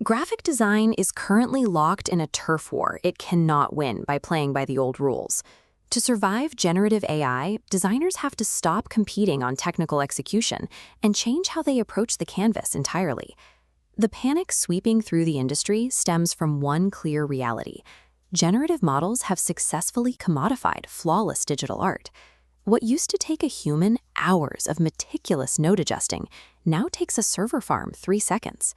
Graphic design is currently locked in a turf war it cannot win by playing by the old rules. To survive generative AI, designers have to stop competing on technical execution and change how they approach the canvas entirely. The panic sweeping through the industry stems from one clear reality. Generative models have successfully commodified flawless digital art. What used to take a human hours of meticulous node adjusting now takes a server farm 3 seconds.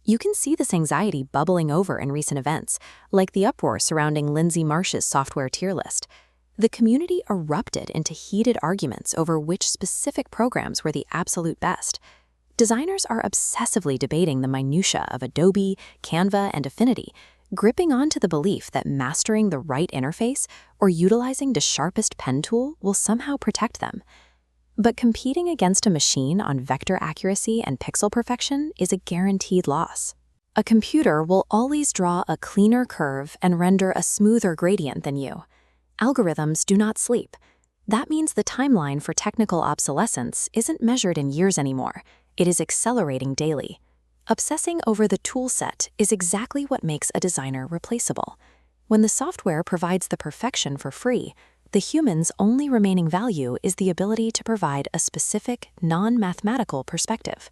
You can see this anxiety bubbling over in recent events, like the uproar surrounding Lindsay Marsh's software tier list. The community erupted into heated arguments over which specific programs were the absolute best. Designers are obsessively debating the minutiae of Adobe, Canva, and Affinity, gripping onto the belief that mastering the right interface or utilizing the sharpest pen tool will somehow protect them. But competing against a machine on vector accuracy and pixel perfection is a guaranteed loss. A computer will always draw a cleaner curve and render a smoother gradient than you. Algorithms do not sleep. That means the timeline for technical obsolescence isn't measured in years anymore. It is accelerating daily. Obsessing over the toolset is exactly what makes a designer replaceable. When the software provides the perfection for free, the human's only remaining value is the ability to provide a specific, non-mathematical perspective.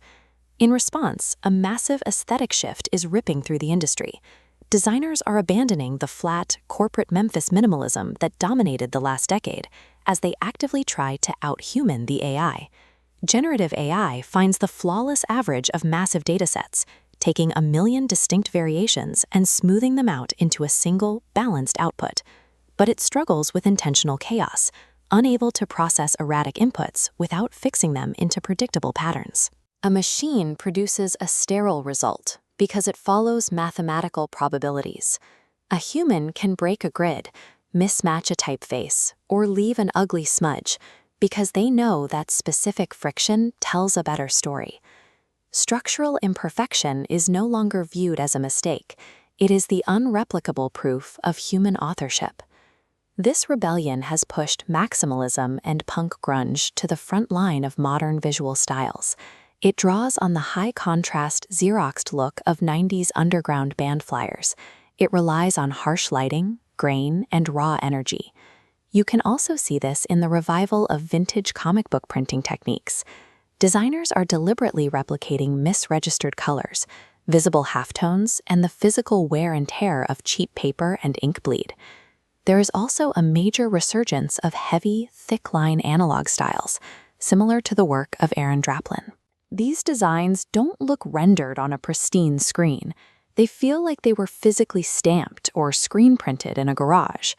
In response, a massive aesthetic shift is ripping through the industry. Designers are abandoning the flat, corporate Memphis minimalism that dominated the last decade as they actively try to out-human the AI. Generative AI finds the flawless average of massive datasets, taking 1 million distinct variations and smoothing them out into a single, balanced output. But it struggles with intentional chaos, unable to process erratic inputs without fixing them into predictable patterns. A machine produces a sterile result because it follows mathematical probabilities. A human can break a grid, mismatch a typeface, or leave an ugly smudge because they know that specific friction tells a better story. Structural imperfection is no longer viewed as a mistake. It is the unreplicable proof of human authorship. This rebellion has pushed maximalism and punk grunge to the front line of modern visual styles. It draws on the high-contrast Xeroxed look of 90s underground band flyers. It relies on harsh lighting, grain, and raw energy. You can also see this in the revival of vintage comic book printing techniques. Designers are deliberately replicating misregistered colors, visible halftones, and the physical wear and tear of cheap paper and ink bleed. There is also a major resurgence of heavy, thick-line analog styles, similar to the work of Aaron Draplin. These designs don't look rendered on a pristine screen. They feel like they were physically stamped or screen-printed in a garage.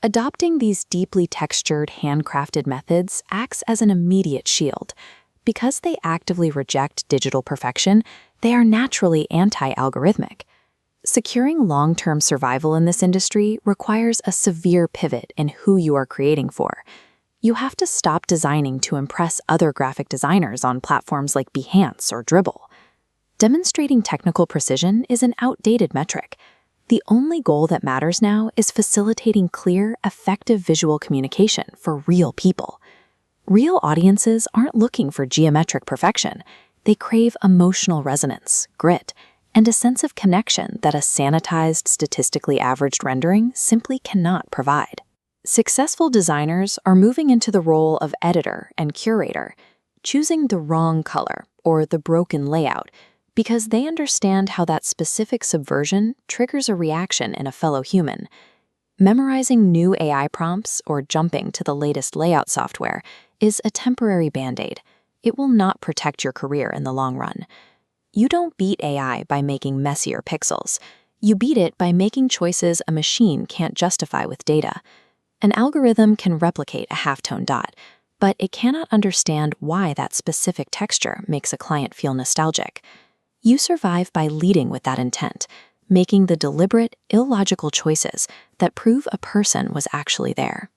Adopting these deeply textured, handcrafted methods acts as an immediate shield. Because they actively reject digital perfection, they are naturally anti-algorithmic. Securing long-term survival in this industry requires a severe pivot in who you are creating for. You have to stop designing to impress other graphic designers on platforms like Behance or Dribbble. Demonstrating technical precision is an outdated metric. The only goal that matters now is facilitating clear, effective visual communication for real people. Real audiences aren't looking for geometric perfection. They crave emotional resonance, grit, and a sense of connection that a sanitized, statistically averaged rendering simply cannot provide. Successful designers are moving into the role of editor and curator, choosing the wrong color or the broken layout because they understand how that specific subversion triggers a reaction in a fellow human. Memorizing new AI prompts or jumping to the latest layout software is a temporary band-aid. It will not protect your career in the long run. You don't beat AI by making messier pixels. You beat it by making choices a machine can't justify with data. An algorithm can replicate a halftone dot, but it cannot understand why that specific texture makes a client feel nostalgic. You survive by leading with that intent, making the deliberate, illogical choices that prove a person was actually there.